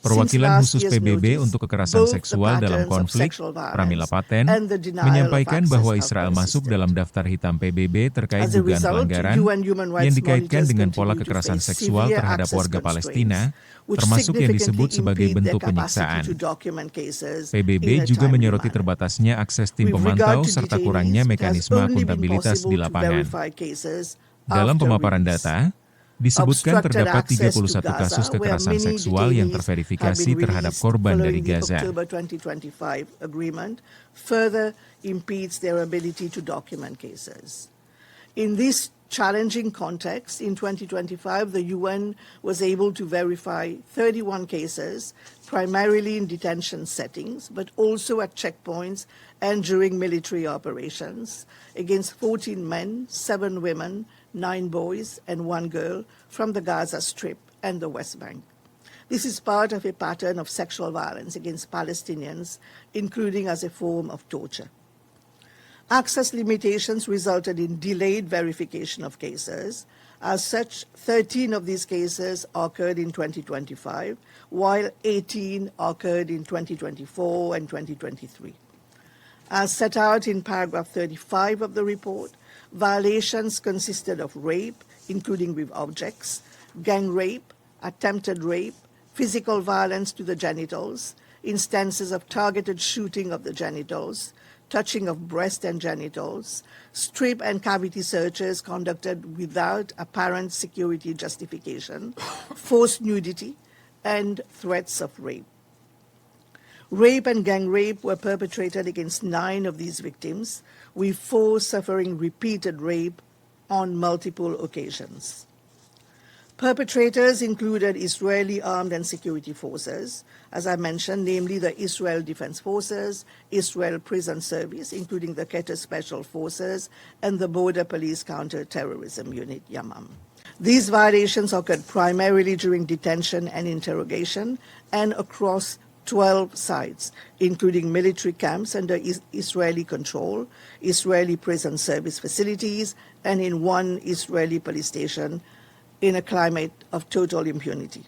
Perwakilan Khusus PBB untuk Kekerasan Seksual dalam Konflik, Pramila Patten, menyampaikan bahwa Israel masuk dalam daftar hitam PBB terkait dugaan pelanggaran yang dikaitkan dengan pola kekerasan seksual terhadap warga Palestina, termasuk yang disebut sebagai bentuk penyiksaan. PBB juga menyoroti terbatasnya akses tim pemantau serta kurangnya mekanisme akuntabilitas di lapangan. Dalam pemaparan data, disebutkan terdapat 31 kasus kekerasan seksual yang terverifikasi terhadap korban dari Gaza. In this challenging context, in 2025, the UN was able to verify 31 cases, primarily in detention settings, but also at checkpoints and during military operations, against 14 men, 7 women, 9 boys, and 1 girl from the Gaza Strip and the West Bank. This is part of a pattern of sexual violence against Palestinians, including as a form of torture. Access limitations resulted in delayed verification of cases. As such, 13 of these cases occurred in 2025, while 18 occurred in 2024 and 2023. As set out in paragraph 35 of the report, violations consisted of rape, including with objects, gang rape, attempted rape, physical violence to the genitals, instances of targeted shooting of the genitals, touching of breast and genitals, strip and cavity searches conducted without apparent security justification, forced nudity, and threats of rape. Rape and gang rape were perpetrated against 9 of these victims, with 4 suffering repeated rape on multiple occasions. Perpetrators included Israeli armed and security forces, as I mentioned, namely the Israel Defense Forces, Israel Prison Service, including the Qatar Special Forces, and the Border Police Counter-Terrorism Unit, Yamam. These violations occurred primarily during detention and interrogation and across 12 sites, including military camps under Israeli control, Israeli prison service facilities, and in 1 Israeli police station in a climate of total impunity.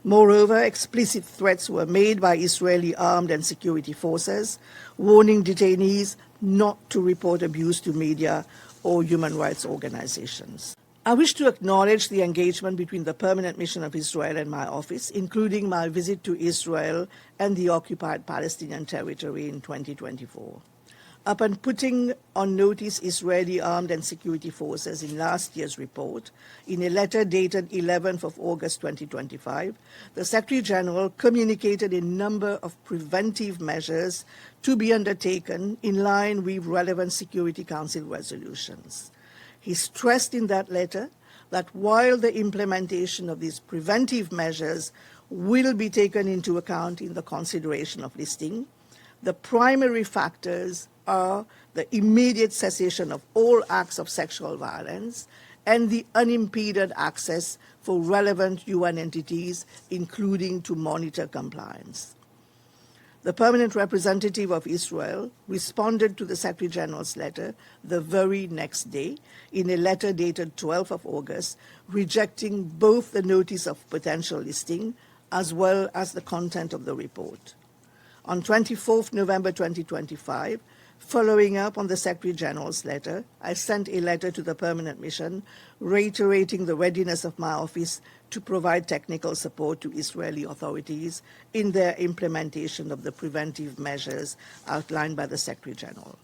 Moreover, explicit threats were made by Israeli armed and security forces, warning detainees not to report abuse to media or human rights organizations. I wish to acknowledge the engagement between the Permanent Mission of Israel and my office, including my visit to Israel and the occupied Palestinian territory in 2024. Upon putting on notice Israeli armed and security forces in last year's report, in a letter dated 11th of August 2025, the Secretary General communicated a number of preventive measures to be undertaken in line with relevant Security Council resolutions. He stressed in that letter that while the implementation of these preventive measures will be taken into account in the consideration of listing, the primary factors are the immediate cessation of all acts of sexual violence and the unimpeded access for relevant UN entities, including to monitor compliance. The permanent representative of Israel responded to the Secretary General's letter the very next day in a letter dated 12th of August, rejecting both the notice of potential listing as well as the content of the report. On 24th November 2025, following up on the Secretary General's letter, I sent a letter to the Permanent Mission reiterating the readiness of my office to provide technical support to Israeli authorities in their implementation of the preventive measures outlined by the Secretary General.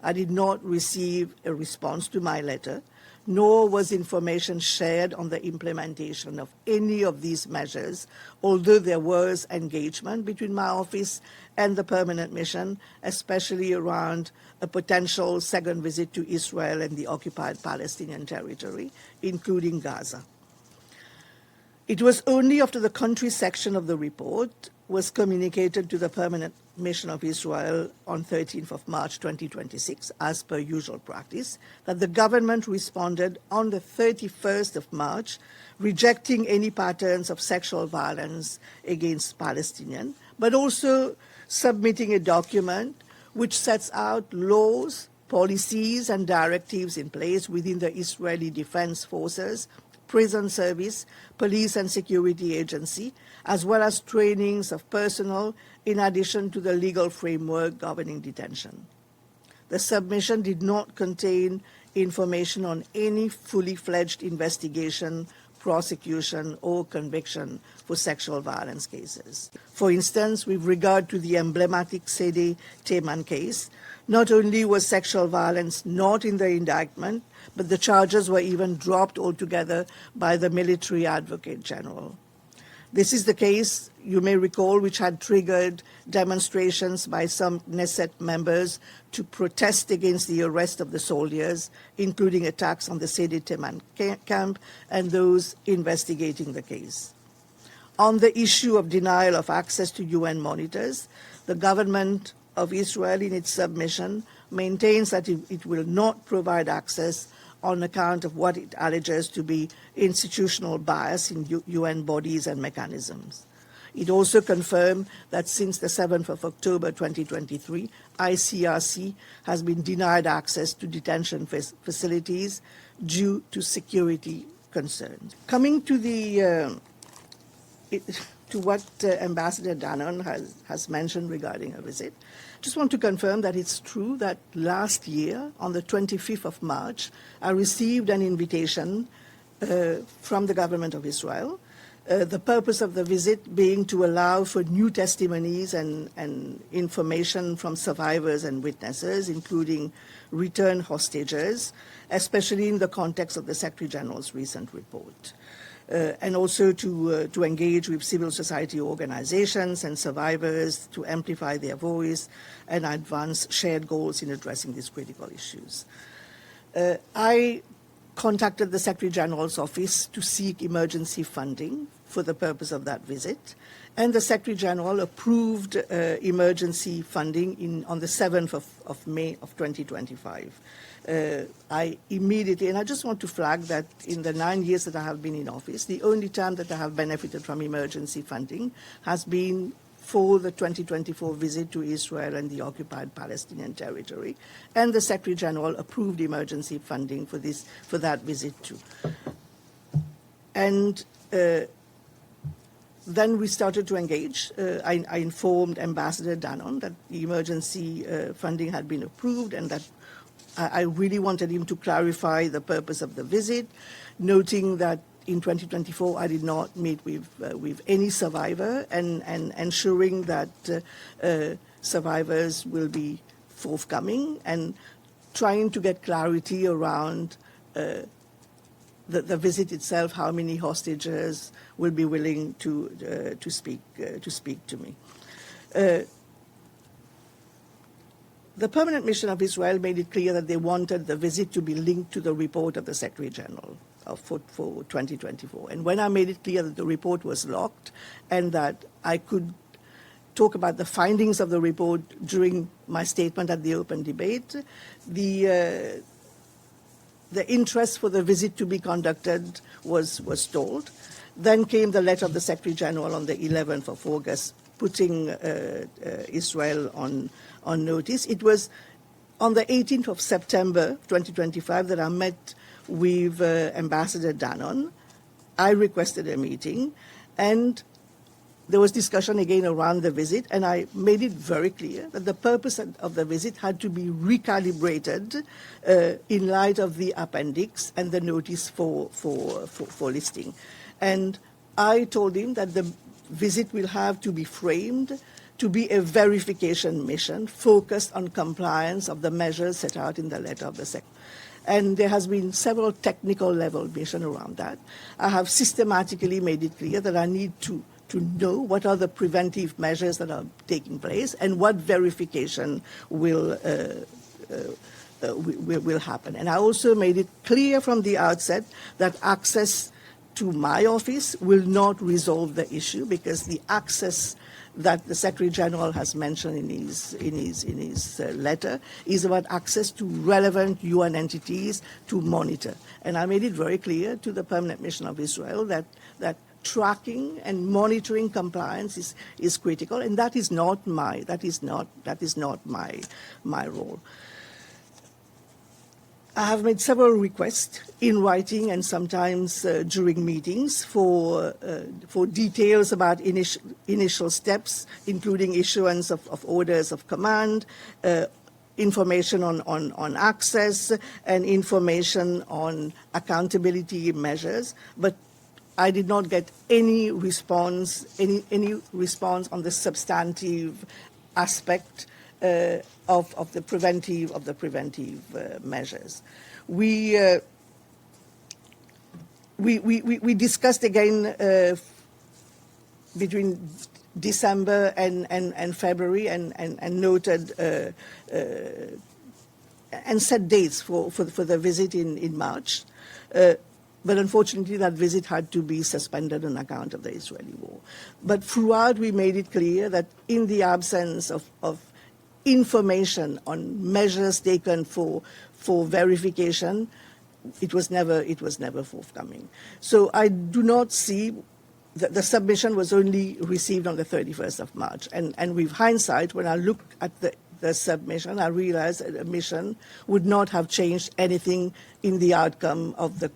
I did not receive a response to my letter, nor was information shared on the implementation of any of these measures, although there was engagement between my office and the Permanent Mission, especially around a potential second visit to Israel and the occupied Palestinian territory, including Gaza. It was only after the country section of the report was communicated to the Permanent Mission of Israel on 13th of March 2026, as per usual practice, that the government responded on the 31st of March, rejecting any patterns of sexual violence against Palestinians, but also submitting a document which sets out laws, policies, and directives in place within the Israeli Defense Forces, prison service, police and security agency, as well as trainings of personnel in addition to the legal framework governing detention. The submission did not contain information on any fully fledged investigation, prosecution, or conviction for sexual violence cases. For instance, with regard to the emblematic Sede Teman case, not only was sexual violence not in the indictment, but the charges were even dropped altogether by the military advocate general. This is the case, you may recall, which had triggered demonstrations by some Knesset members to protest against the arrest of the soldiers, including attacks on the Sede Teman camp and those investigating the case. On the issue of denial of access to UN monitors, the government of Israel in its submission maintains that it will not provide access on account of what it alleges to be institutional bias in UN bodies and mechanisms. It also confirmed that since the 7th of October 2023, ICRC has been denied access to detention facilities due to security concerns. Coming to what Ambassador Danon has mentioned regarding her visit, just want to confirm that it's true that last year, on the 25th of March, I received an invitation from the government of Israel, the purpose of the visit being to allow for new testimonies and information from survivors and witnesses, including returned hostages, especially in the context of the Secretary General's recent report. And also to engage with civil society organizations and survivors to amplify their voice and advance shared goals in addressing these critical issues. I contacted the Secretary General's office to seek emergency funding for the purpose of that visit, and the Secretary General approved emergency funding on the 7th of May of 2025. I immediately, and I just want to flag that in the 9 years that I have been in office, the only time that I have benefited from emergency funding has been for the 2024 visit to Israel and the occupied Palestinian territory, and the Secretary General approved emergency funding for that visit too. And then we started to engage. I informed Ambassador Danon that the emergency funding had been approved and that I really wanted him to clarify the purpose of the visit, noting that in 2024 I did not meet with any survivor, and ensuring that survivors will be forthcoming, and trying to get clarity around the visit itself, how many hostages will be willing to speak to me. The permanent mission of Israel made it clear that they wanted the visit to be linked to the report of the Secretary General for 2024. And when I made it clear that the report was locked and that I could talk about the findings of the report during my statement at the open debate, the interest for the visit to be conducted was stalled. Then came the letter of the Secretary General on the 11th of August, putting Israel on notice. It was on the 18th of September 2025 that I met with Ambassador Danon. I requested a meeting, and there was discussion again around the visit, and I made it very clear that the purpose of the visit had to be recalibrated in light of the appendix and the notice for listing. And I told him that the visit will have to be framed to be a verification mission focused on compliance of the measures set out in the letter of the Secretary. And there has been several technical level mission around that. I have systematically made it clear that I need to know what are the preventive measures that are taking place and what verification will happen. And I also made it clear from the outset that access to my office will not resolve the issue, because the access that the Secretary General has mentioned in his letter is about access to relevant UN entities to monitor. And I made it very clear to the permanent mission of Israel that tracking and monitoring compliance is critical, and that is not my role. I have made several requests in writing and sometimes during meetings for details about initial steps, including issuance of orders of command, information on access, and information on accountability measures. But I did not get any response, any response on the substantive aspect of the preventive measures. We discussed again between December and February and noted and set dates for the visit in March. But unfortunately, that visit had to be suspended on account of the Israeli war. But throughout, we made it clear that in the absence of information on measures taken for verification, it was never forthcoming. So I do not see that the submission was only received on the 31st of March. And with hindsight, when I look at the submission, I realized that the mission would not have changed anything in the outcome of the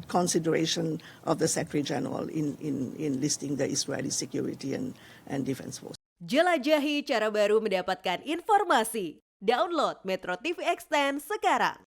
consideration of the Secretary General in listing the Israeli Security and Defense Force. Jelajahi cara baru mendapatkan informasi. Download MetroTV Extend sekarang.